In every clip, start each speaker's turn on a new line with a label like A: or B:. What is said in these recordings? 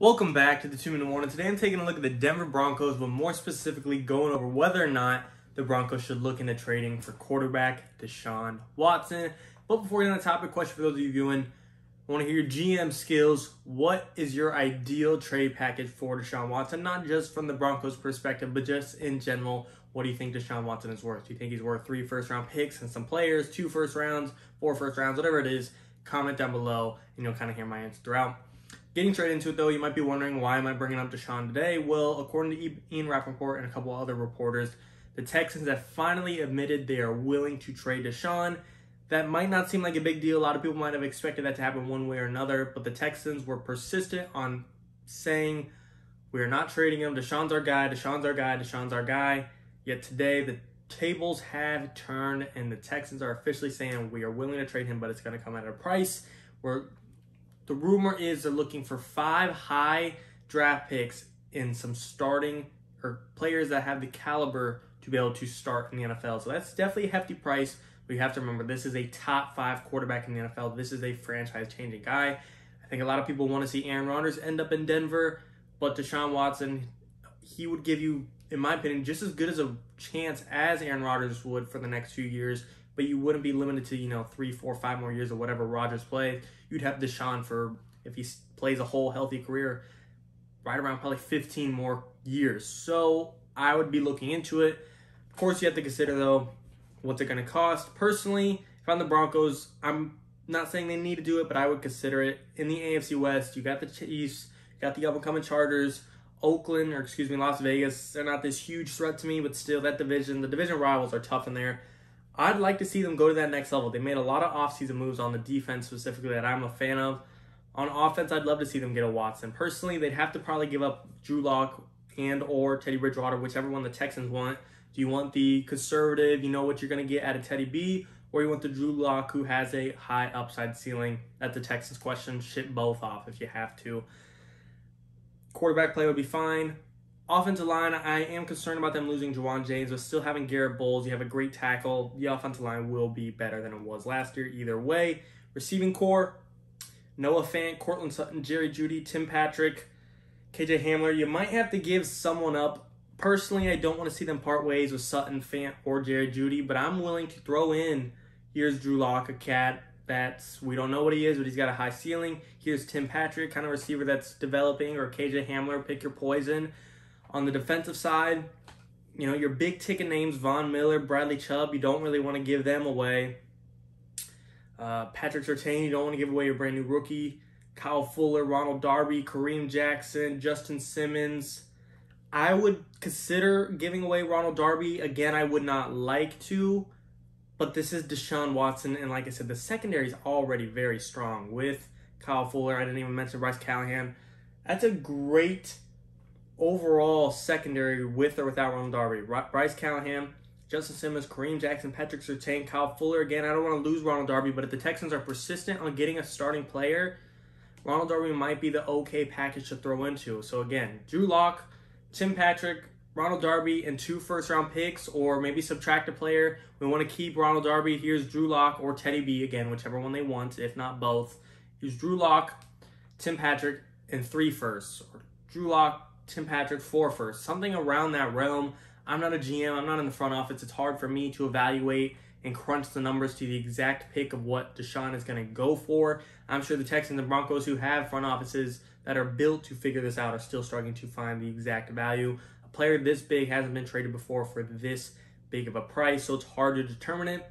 A: Welcome back to the 2-Minute Warning. Today I'm taking a look at the Denver Broncos, but more specifically going over whether or not the Broncos should look into trading for quarterback Deshaun Watson. But before we get on the topic, question for those of you viewing, I want to hear your GM skills. What is your ideal trade package for Deshaun Watson? Not just from the Broncos perspective, but just in general. What do you think Deshaun Watson is worth? Do you think he's worth 3 first-round picks and some players, 2 first rounds, 4 first rounds, whatever it is? Comment down below and you'll kind of hear my answer throughout. Getting straight into it, though, you might be wondering, why am I bringing up Deshaun today? Well, according to Ian Rappaport and a couple other reporters, the Texans have finally admitted they are willing to trade Deshaun. That might not seem like a big deal. A lot of people might have expected that to happen one way or another, but the Texans were persistent on saying, we are not trading him. Deshaun's our guy, Deshaun's our guy, Deshaun's our guy. Yet today, the tables have turned, and the Texans are officially saying we are willing to trade him, but it's going to come at a price where the rumor is they're looking for 5 high draft picks in some starting or players that have the caliber to be able to start in the NFL. So that's definitely a hefty price. But you have to remember, this is a top 5 quarterback in the NFL. This is a franchise-changing guy. I think a lot of people want to see Aaron Rodgers end up in Denver, but Deshaun Watson, he would give you, in my opinion, just as good as a chance as Aaron Rodgers would for the next few years. But you wouldn't be limited to, 3, 4, 5 more years of whatever Rodgers plays. You'd have Deshaun for, if he plays a whole healthy career, right around probably 15 more years. So I would be looking into it. Of course, you have to consider, though, what's it going to cost. Personally, if I'm the Broncos, I'm not saying they need to do it, but I would consider it. In the AFC West, you got the Chiefs, you got the up-and-coming Chargers, Las Vegas. They're not this huge threat to me, but still, that division, the division rivals are tough in there. I'd like to see them go to that next level. They made a lot of offseason moves on the defense specifically that I'm a fan of. On offense, I'd love to see them get a Watson. Personally, they'd have to probably give up Drew Lock and or Teddy Bridgewater, whichever one the Texans want. Do you want the conservative, you know what you're going to get out of Teddy B, or you want the Drew Lock who has a high upside ceiling? That's the Texans question. Ship both off if you have to. Quarterback play would be fine. Offensive line, I am concerned about them losing Juwan James, but still having Garrett Bowles. You have a great tackle. The offensive line will be better than it was last year either way. Receiving core, Noah Fant, Cortland Sutton, Jerry Jeudy, Tim Patrick, KJ Hamler. You might have to give someone up. Personally, I don't want to see them part ways with Sutton, Fant, or Jerry Jeudy, but I'm willing to throw in, here's Drew Lock, a cat that's, we don't know what he is, but he's got a high ceiling. Here's Tim Patrick, kind of receiver that's developing, or KJ Hamler, pick your poison. On the defensive side, your big ticket names, Von Miller, Bradley Chubb, you don't really want to give them away. Patrick Surtain, you don't want to give away your brand new rookie. Kyle Fuller, Ronald Darby, Kareem Jackson, Justin Simmons. I would consider giving away Ronald Darby. Again, I would not like to, but this is Deshaun Watson. And like I said, the secondary is already very strong with Kyle Fuller. I didn't even mention Bryce Callahan. That's a great overall secondary with or without Ronald Darby. Bryce Callahan, Justin Simmons, Kareem Jackson, Patrick Surtain, Kyle Fuller. Again, I don't want to lose Ronald Darby, but if the Texans are persistent on getting a starting player, Ronald Darby might be the okay package to throw into. So again, Drew Lock, Tim Patrick, Ronald Darby, and 2 first-round picks, or maybe subtract a player. We want to keep Ronald Darby. Here's Drew Lock or Teddy B, again, whichever one they want, if not both. Here's Drew Lock, Tim Patrick, and 3 firsts. Or Drew Lock, Tim Patrick, 4 firsts. Something around that realm. I'm not a GM. I'm not in the front office. It's hard for me to evaluate and crunch the numbers to the exact pick of what Deshaun is going to go for. I'm sure the Texans and Broncos, who have front offices that are built to figure this out, are still struggling to find the exact value. A player this big hasn't been traded before for this big of a price, so it's hard to determine it.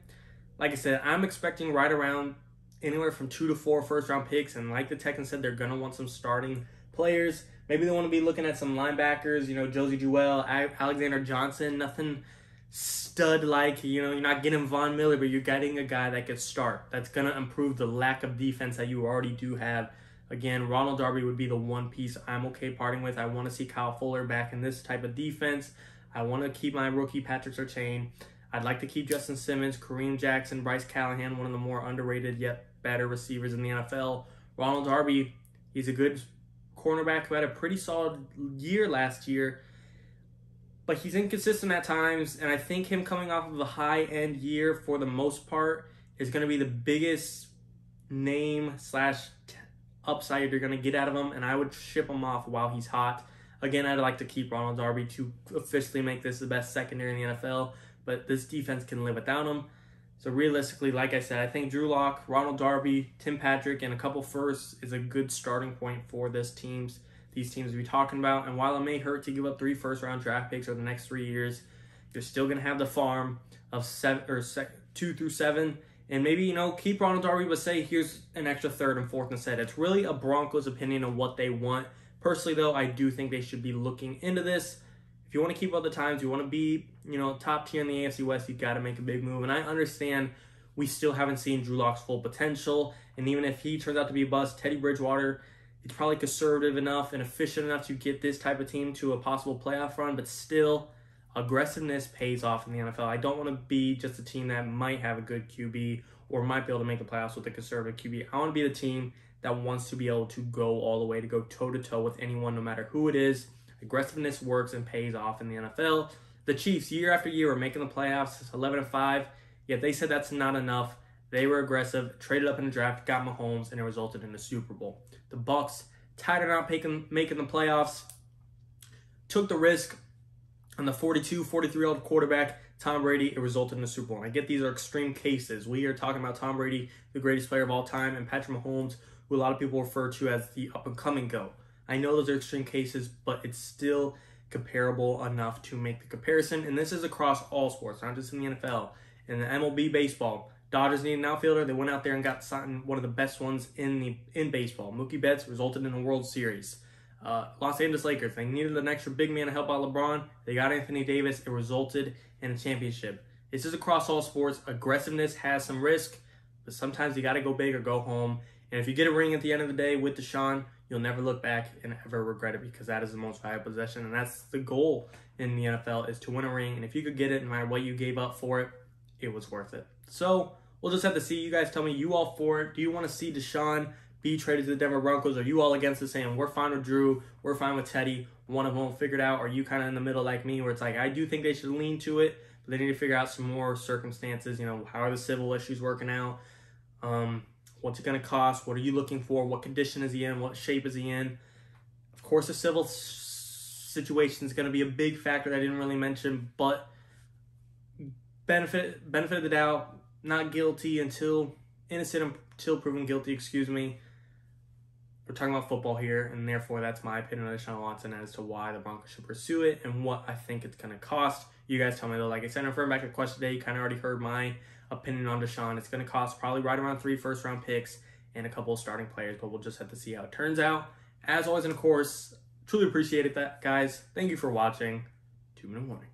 A: Like I said, I'm expecting right around anywhere from 2 to 4 first-round picks, and like the Texans said, they're going to want some starting players. Maybe they want to be looking at some linebackers, Josie Jewell, Alexander Johnson, nothing stud-like. You're not getting Von Miller, but you're getting a guy that could start. That's going to improve the lack of defense that you already do have. Again, Ronald Darby would be the one piece I'm okay parting with. I want to see Kyle Fuller back in this type of defense. I want to keep my rookie Patrick Surtain. I'd like to keep Justin Simmons, Kareem Jackson, Bryce Callahan, one of the more underrated yet better receivers in the NFL. Ronald Darby, he's a good cornerback who had a pretty solid year last year, but he's inconsistent at times, and I think him coming off of a high-end year for the most part is going to be the biggest name slash upside you're going to get out of him, and I would ship him off while he's hot. Again, I'd like to keep Ronald Darby to officially make this the best secondary in the NFL, but this defense can live without him. So realistically, like I said, I think Drew Lock, Ronald Darby, Tim Patrick, and a couple firsts is a good starting point for these teams we're talking about. And while it may hurt to give up 3 first-round draft picks over the next 3 years, you're still going to have the farm of 2 through 7. And maybe, keep Ronald Darby, but say here's an extra 3rd and 4th instead. It's really a Broncos' opinion on what they want. Personally, though, I do think they should be looking into this. If you want to keep up the times, you want to be, top tier in the AFC West, you got to make a big move. And I understand we still haven't seen Drew Lock's full potential. And even if he turns out to be a bust, Teddy Bridgewater, it's probably conservative enough and efficient enough to get this type of team to a possible playoff run. But still, aggressiveness pays off in the NFL. I don't want to be just a team that might have a good QB or might be able to make the playoffs with a conservative QB. I want to be the team that wants to be able to go all the way, to go toe-to-toe with anyone, no matter who it is. Aggressiveness works and pays off in the NFL. The Chiefs, year after year, are making the playoffs. It's 11-5, yet they said that's not enough. They were aggressive, traded up in the draft, got Mahomes, and it resulted in the Super Bowl. The Bucs, tired of not making the playoffs, took the risk on the 43-year-old quarterback, Tom Brady. It resulted in the Super Bowl. And I get these are extreme cases. We are talking about Tom Brady, the greatest player of all time, and Patrick Mahomes, who a lot of people refer to as the up-and-coming GOAT. I know those are extreme cases, but it's still comparable enough to make the comparison. And this is across all sports, not just in the NFL. In the MLB baseball, Dodgers need an outfielder. They went out there and got signed one of the best ones in baseball. Mookie Betts resulted in a World Series. Los Angeles Lakers, they needed an extra big man to help out LeBron. They got Anthony Davis. It resulted in a championship. This is across all sports. Aggressiveness has some risk, but sometimes you got to go big or go home. And if you get a ring at the end of the day with Deshaun, you'll never look back and ever regret it, because that is the most valuable possession. And that's the goal in the NFL, is to win a ring. And if you could get it, no matter what you gave up for it, it was worth it. So we'll just have to see. You guys tell me, you all for it? Do you want to see Deshaun be traded to the Denver Broncos? Are you all against it, saying we're fine with Drew, we're fine with Teddy, one of them will figure it out? Or are you kind of in the middle like me, where it's like, I do think they should lean to it, but they need to figure out some more circumstances. How are the civil issues working out? What's it going to cost? What are you looking for? What condition is he in? What shape is he in? Of course, the civil situation is going to be a big factor that I didn't really mention, but benefit of the doubt, not guilty until innocent until proven guilty, excuse me. We're talking about football here, and therefore that's my opinion on Deshaun Watson as to why the Broncos should pursue it and what I think it's going to cost. You guys tell me, though. Like I said, referring back to the question today, you kind of already heard my opinion on Deshaun. It's going to cost probably right around 3 first-round picks and a couple of starting players, but we'll just have to see how it turns out. As always, and of course, truly appreciate it, guys. Thank you for watching. 2-minute warning.